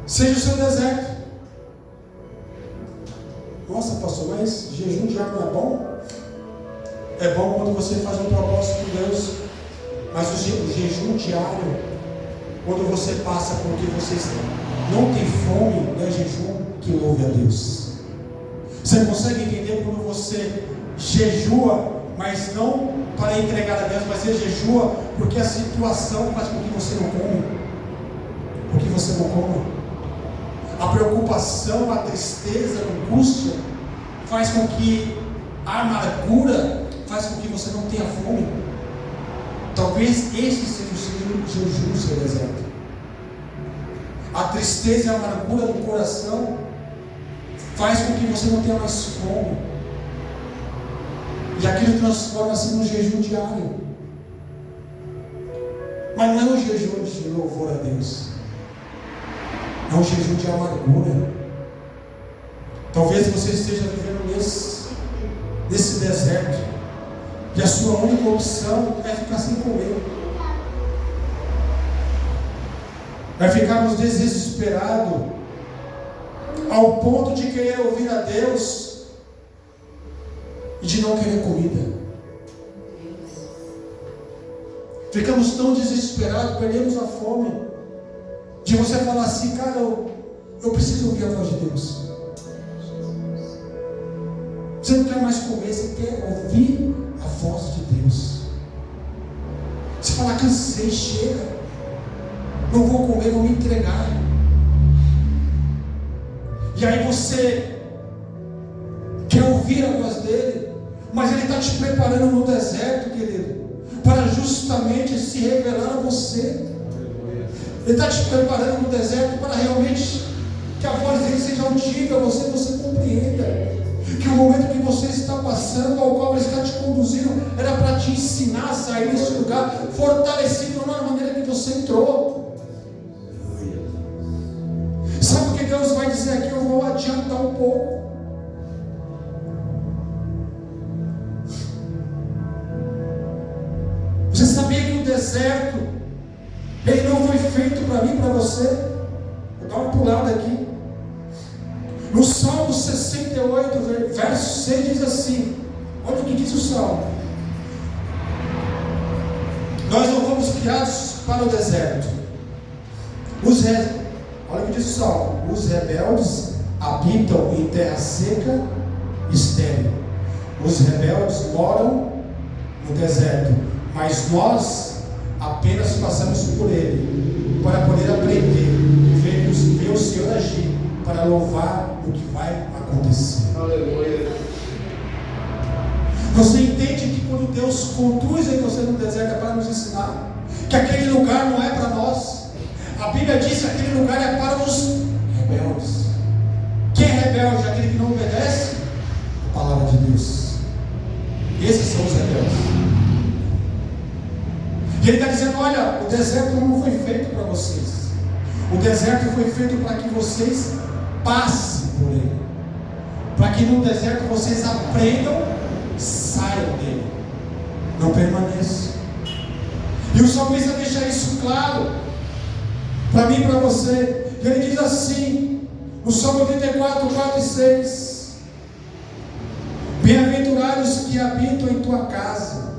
seja o seu deserto. Nossa, pastor, mas jejum diário não é bom? É bom quando você faz um propósito com Deus. Mas o jejum diário, quando você passa porque você não tem fome, não é jejum que louve a Deus. Você consegue entender quando você jejua, mas não para entregar a Deus, mas você jejua porque a situação faz com que você não come. Porque você não come. A preocupação, a tristeza, a angústia faz com que a amargura faz com que você não tenha fome. Talvez esse seja o seu jejum, o seu deserto. A tristeza e a amargura do coração faz com que você não tenha mais fome. E aquilo transforma-se num jejum diário. Mas não é um jejum de louvor a Deus. É um jejum de amargura. Talvez você esteja vivendo nesse deserto, e a sua única opção é ficar sem comer. É ficarmos desesperados ao ponto de querer ouvir a Deus e de não querer comida. Ficamos tão desesperados, perdemos a fome de você falar assim: cara, eu preciso ouvir a voz de Deus. Você não quer mais comer, você quer ouvir a voz de Deus. Você fala: cansei, chega, não vou comer, vou me entregar. E aí você quer ouvir a voz dele, mas ele está te preparando no deserto, querido, para justamente se revelar a você. Ele está te preparando no deserto para realmente que a voz dele seja audível a você, você compreenda que o momento que você está passando, ao qual ele está te conduzindo, era para te ensinar a sair desse lugar fortalecido da maneira que você entrou. Sabe o que Deus vai dizer aqui? Eu vou adiantar um pouco. Você sabia que o deserto ele não foi feito para mim e para você? Vou dar uma pulada aqui. No Salmo 68, verso 6 diz assim: olha o que diz o Salmo: nós não fomos criados para o deserto. Olha o que diz o Salmo: os rebeldes habitam em terra seca e estéril. Os rebeldes moram no deserto, mas nós apenas passamos por ele para poder aprender e ver o Senhor agir, para louvar o que vai acontecer. Aleluia. Você entende que quando Deus conduz em você no deserto é para nos ensinar que aquele lugar não é para nós. A Bíblia diz que aquele lugar é para os rebeldes. Quem é rebelde? Aquele que não obedece a palavra de Deus. Esses são os rebeldes. E ele está dizendo: olha, o deserto não foi feito para vocês. O deserto foi feito para que vocês passem por ele, para que no deserto vocês aprendam, saiam dele, não permaneçam. E o salmista deixa isso claro para mim e para você. Ele diz assim, no Salmo 34, 4 e 6: bem-aventurados que habitam em tua casa,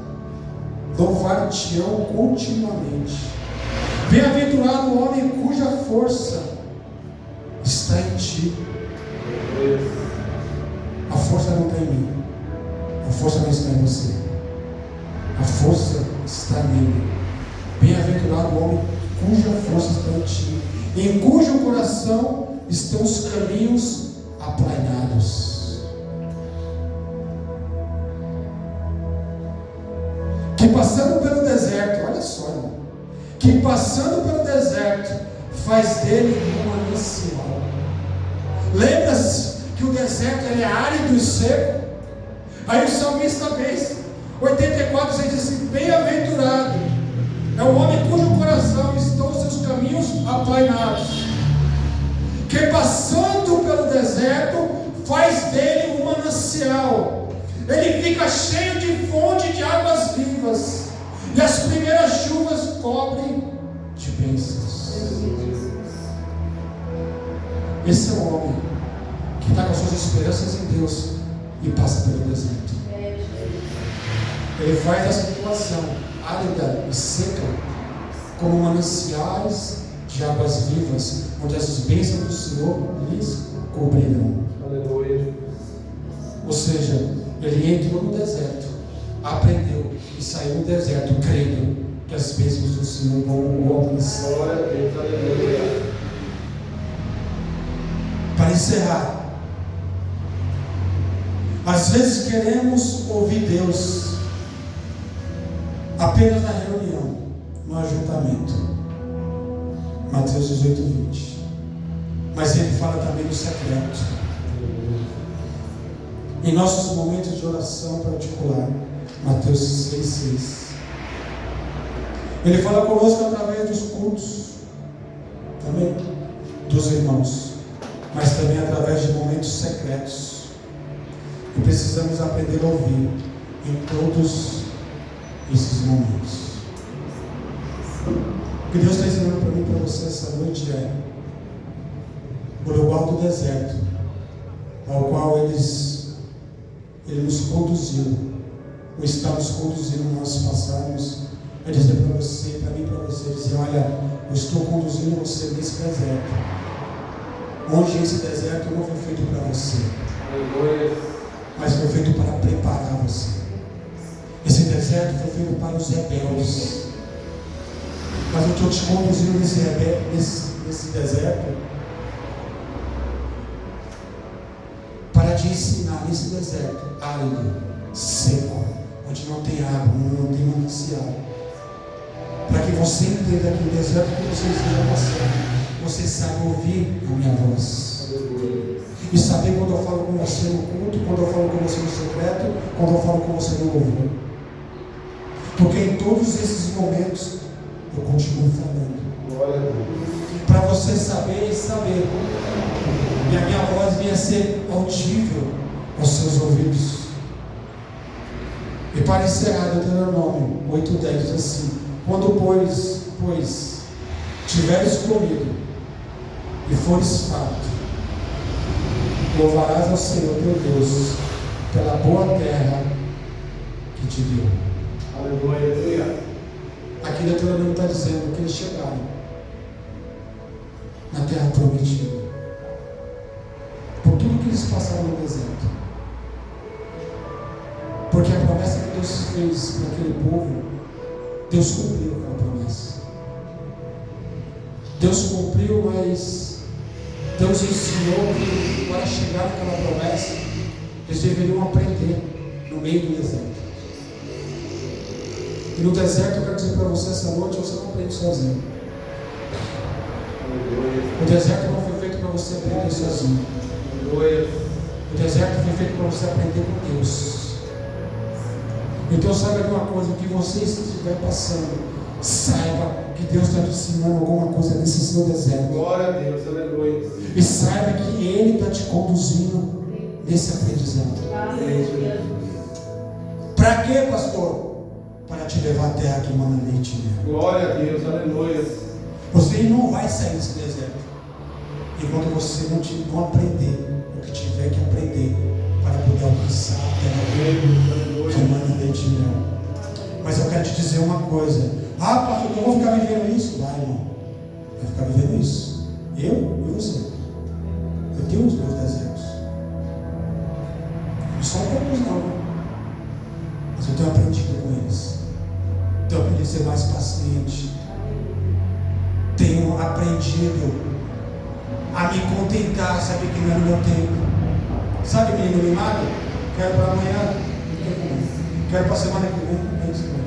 louvar-te-ão continuamente. Bem-aventurado o homem cuja força está em ti. A força não está em mim, a força não está em você, a força está nele. Bem-aventurado o homem cuja força está em ti, em cujo coração estão os caminhos aplainados. Que passando pelo deserto, olha só, irmão, que passando pelo deserto faz dele um manancial. Lembra-se que o deserto ele é árido e seco? Aí o salmista vez 84 diz assim: bem-aventurado é o homem cujo coração estão os seus caminhos aplainados, que passando pelo deserto faz dele um manancial. Ele fica cheio de fonte de águas vivas, e as primeiras chuvas cobrem de bênçãos. Esse é o homem que está com as suas esperanças em Deus e passa pelo deserto. Ele faz a situação árida e seca como mananciais de águas vivas, onde as bênçãos do Senhor lhes cobrirão. Aleluia. Ou seja, ele entrou no deserto, aprendeu e saiu do deserto crendo que as bênçãos do Senhor vão o alcançar. Glória a Deus, aleluia. Para encerrar, às vezes queremos ouvir Deus apenas na reunião, no ajuntamento, Mateus 18, 20. Mas ele fala também no secreto, em nossos momentos de oração particular, Mateus 6, 6. Ele fala conosco através dos cultos, também dos irmãos, mas também através de momentos secretos. E precisamos aprender a ouvir em todos esses momentos. O que Deus está ensinando para mim e para você essa noite é o lugar do deserto, ao qual Ele nos conduziu, ou está nos conduzindo nós passarmos, é dizer para você, para mim e para você, dizer: olha, eu estou conduzindo você nesse deserto. Hoje esse deserto não foi feito para você, mas foi feito para preparar você. Esse deserto foi feito para os rebeldes, mas eu estou te conduzindo nesse deserto para te ensinar nesse deserto árido, seco, onde não tem água, não tem manancial, para que você entenda que o deserto que você esteja passando, você sabe ouvir a minha voz e saber quando eu falo com você no culto, quando eu falo com você no secreto, quando eu falo com você no louvor, porque em todos esses momentos eu continuo falando, para você saber e saber, e a minha voz venha a ser audível aos seus ouvidos. E para encerrar, Deuteronômio 8:10 diz assim: quando pois tiveres comido e fores farto, louvarás ao Senhor teu Deus pela boa terra que te deu. Aleluia. Aqui Deuteronômio está dizendo que eles chegaram na terra prometida, por tudo que eles passaram no deserto, porque a promessa que Deus fez para aquele povo Deus cumpriu aquela promessa. Deus cumpriu, mas Deus ensinou que para chegar naquela promessa, eles deveriam aprender no meio do deserto. E no deserto eu quero dizer para você essa noite, você não aprende sozinho. O deserto não foi feito para você aprender sozinho. O deserto foi feito para você aprender com Deus. Então saiba de uma coisa, o que você estiver passando, saiba que Deus está te ensinando alguma coisa nesse seu deserto. Glória a Deus, aleluia. E saiba que Ele está te conduzindo nesse aprendizado. Para quê, pastor? Para te levar à terra que manda leite e mel. Glória a Deus, aleluia. Você não vai sair desse deserto enquanto você não aprender o que tiver que aprender para poder alcançar a terra que manda leite e mel. Mas eu quero te dizer uma coisa. Ah, pastor, eu vou ficar vivendo isso? Vai, irmão. Vai ficar vivendo isso. Eu e você. Eu tenho os meus desertos. Não são poucos não. Mas eu tenho aprendido com eles. Tenho aprendido a ser mais paciente. Tenho aprendido a me contentar, saber que não é no meu tempo. Sabe, menino mimado? Quero para amanhã, não tem como. Quero para a semana que vem, não tem semana.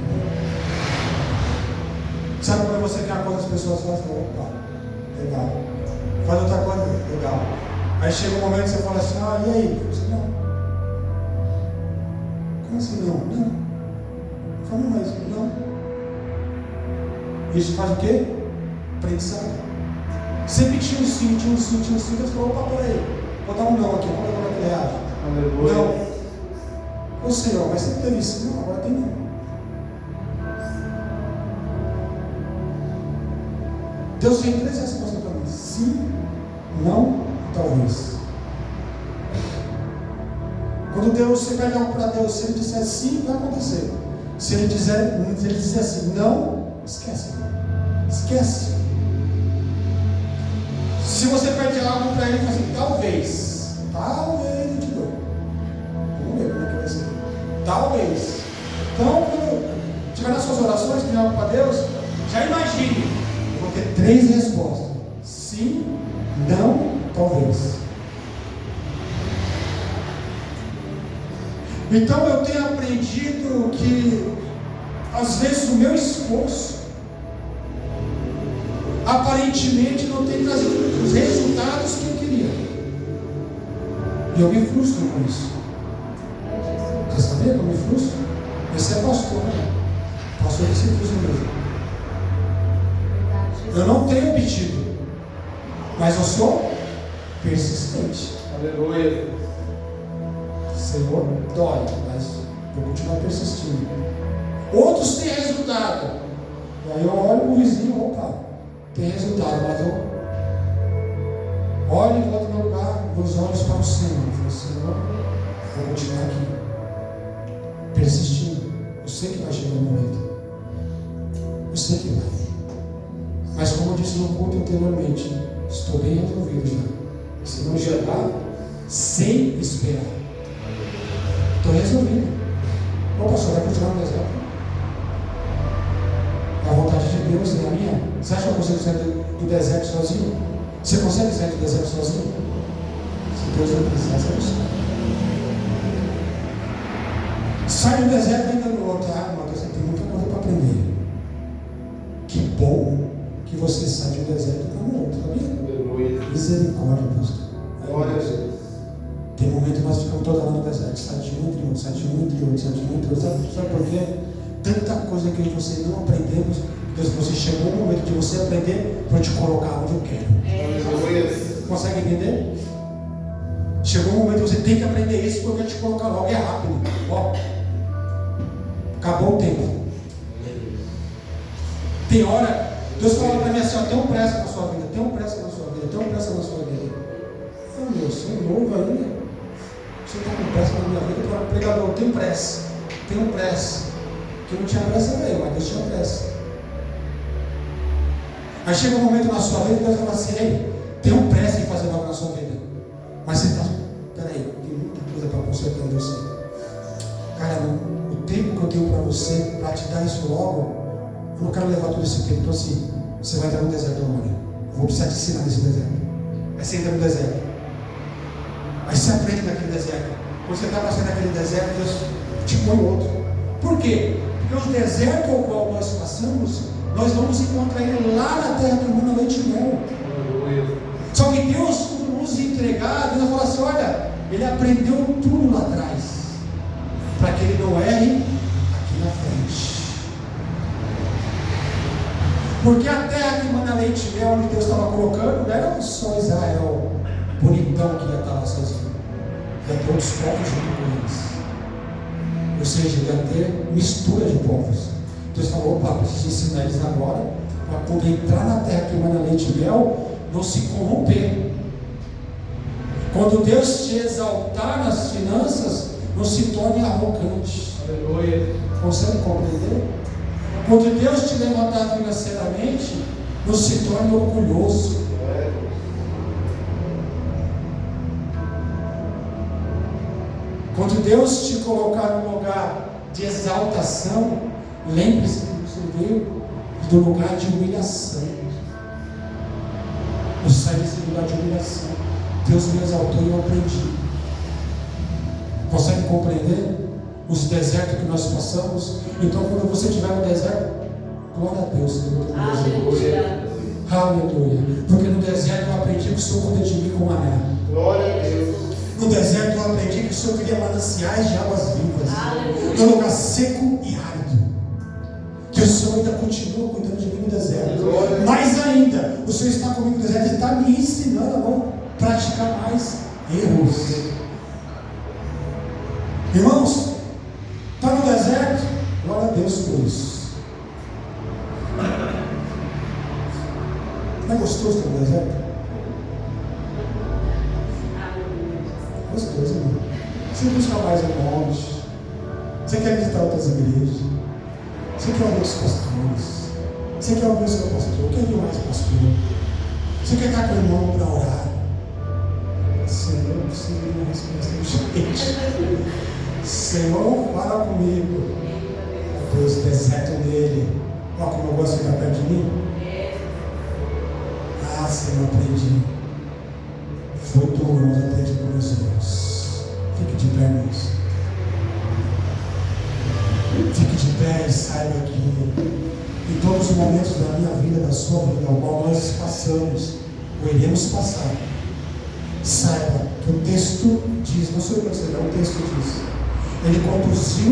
Sabe quando você quer uma coisa, as pessoas fazem, opa, legal. Faz outra coisa, legal. Aí chega um momento que você fala assim, ah, e aí? Você não. Como assim não? Não. Fala, mas não. Isso faz o quê? Aprendizado. Sempre tinha um sim, você falou, opa, peraí, vou dar um não aqui, vamos ver como é que ele reage. Aleluia. Não. Ô Senhor, mas sempre teve sim, não, agora tem não. Deus tem 3 respostas para mim: sim, não, talvez. Quando você pede algo para Deus, se Ele disser sim, vai acontecer. Se Ele disser assim, não, esquece. Esquece. Se você pede algo para Ele, fala assim, talvez eu te dou. Vamos ver como é que vai ser. Talvez. Então, quando tiver nas suas orações, pedir algo para Deus, já imagine, eu vou ter 3 respostas: sim, não, talvez. Então eu tenho aprendido que às vezes o meu esforço aparentemente não tem trazido os resultados que eu queria. E eu me frustro com isso. Você sabia que eu me frustro? Esse é pastor, né? Pastor que se frustra mesmo. Eu não tenho pedido, mas eu sou persistente. Aleluia. Senhor, dói, mas vou continuar persistindo. Outros têm resultado. E aí eu olho para o vizinho, opa, tem resultado, mas eu olho e volto no meu lugar, meus olhos para o Senhor. Eu falo, Senhor, vou continuar aqui, persistindo. Eu sei que vai chegar o momento. Eu sei que vai. Mas como eu disse no culto anteriormente, estou bem resolvido já. Se não chegar, sem esperar. Estou resolvido. Ô pastor, vai continuar no deserto? É a vontade de Deus, não é a minha? Você acha que eu consigo sair do deserto sozinho? Você consegue sair do deserto sozinho? Se Deus não precisar, você não sai. Sai do deserto e entra no outro. Ah, Matheus, você tem muita coisa para aprender. Que bom que você sai do deserto e entra no outro, sabia? Misericórdia, pastor. Glória a Deus. Tem momento que nós ficamos toda hora no deserto, sai de um entre outro, sai de um entre outro, sai de um entre outro. Sabe por quê? Tanta coisa que você não aprendemos, Deus, você chegou o momento de você aprender para te colocar onde eu quero. Aleluia. Consegue entender? Chegou o momento que você tem que aprender isso porque eu quero te colocar logo, é rápido. Ó, acabou o tempo. Tem hora, Deus fala para mim assim, ó, tem pressa na sua vida, tem pressa na sua vida, tem pressa na sua vida. Oh, meu, você é novo ainda. Você está com pressa na minha vida? Eu pregador, tenho pressa. Que não tinha pressa era eu, mas Deus tinha pressa. Aí chega um momento na sua vida que Deus fala assim, ei, tenho pressa em fazer algo na sua vida. Mas você está, peraí, tem muita coisa para consertar em você. Cara, o tempo que eu tenho para você, para te dar isso logo, Eu não quero levar todo esse tempo. Então assim, você vai entrar no deserto agora. Eu vou precisar te ensinar nesse deserto. Aí você entra no deserto. Aí você aprende naquele deserto. Quando você está passando naquele deserto, Deus te põe outro. Por quê? Porque o deserto ao qual nós passamos, nós vamos encontrar ele lá na terra que mana leite e mel. Só que Deus, quando nos entregar, Deus vai falar assim: olha, ele aprendeu tudo lá atrás, para que ele não erre aqui na frente. Porque a terra que mana leite e mel, onde Deus estava colocando, não era só Israel bonitão que ia estar lá sozinho, ia ter outros povos junto com eles. Ou seja, ia ter mistura de povos. Deus falou: opa, preciso ensinar eles agora, para quando entrar na terra que mana leite e mel, não se corromper. Quando Deus te exaltar nas finanças, não se torne arrogante. Aleluia. Consegue compreender? Quando Deus te levantar financeiramente, não se torne orgulhoso. Quando Deus te colocar num lugar de exaltação, lembre-se que você veio do lugar de humilhação. Eu saí desse lugar de humilhação. Deus me exaltou e eu aprendi. Consegue compreender os desertos que nós passamos? Então, quando você estiver no deserto, glória a Deus. Aleluia. Aleluia. Porque no deserto eu aprendi que o Senhor cuida de mim com maná. Glória a Deus. No deserto eu aprendi que o Senhor cria mananciais de águas vivas. Aleluia. No lugar seco e árido. Que o Senhor ainda continua cuidando de mim no deserto. Glória. Mais ainda, o Senhor está comigo no deserto e está me ensinando a não praticar mais erros. Irmãos, está no deserto? Glória a Deus por isso. Não é gostoso estar no deserto? Gostoso, irmão. Você busca mais irmãos. Você quer visitar outras igrejas. Você quer ouvir os pastores. Você quer ouvir o seu pastor. Quer ouvir mais pastor. Você quer estar com o irmão para orar. Senhor, eu preciso de uma resposta urgente. Senhor, fala comigo. Deus, deserto dele. Olha como eu gosto de ficar perto de mim. Ah, Senhor, aprendi. Foi duro, mas aprendi com meus erros. Fique de pé, irmãos. Fique de pé e saiba que em todos os momentos da minha vida, da sua vida, ao qual nós passamos, ou iremos passar, saiba que o texto diz, não sou eu que vou dizer, o texto diz, ele conduziu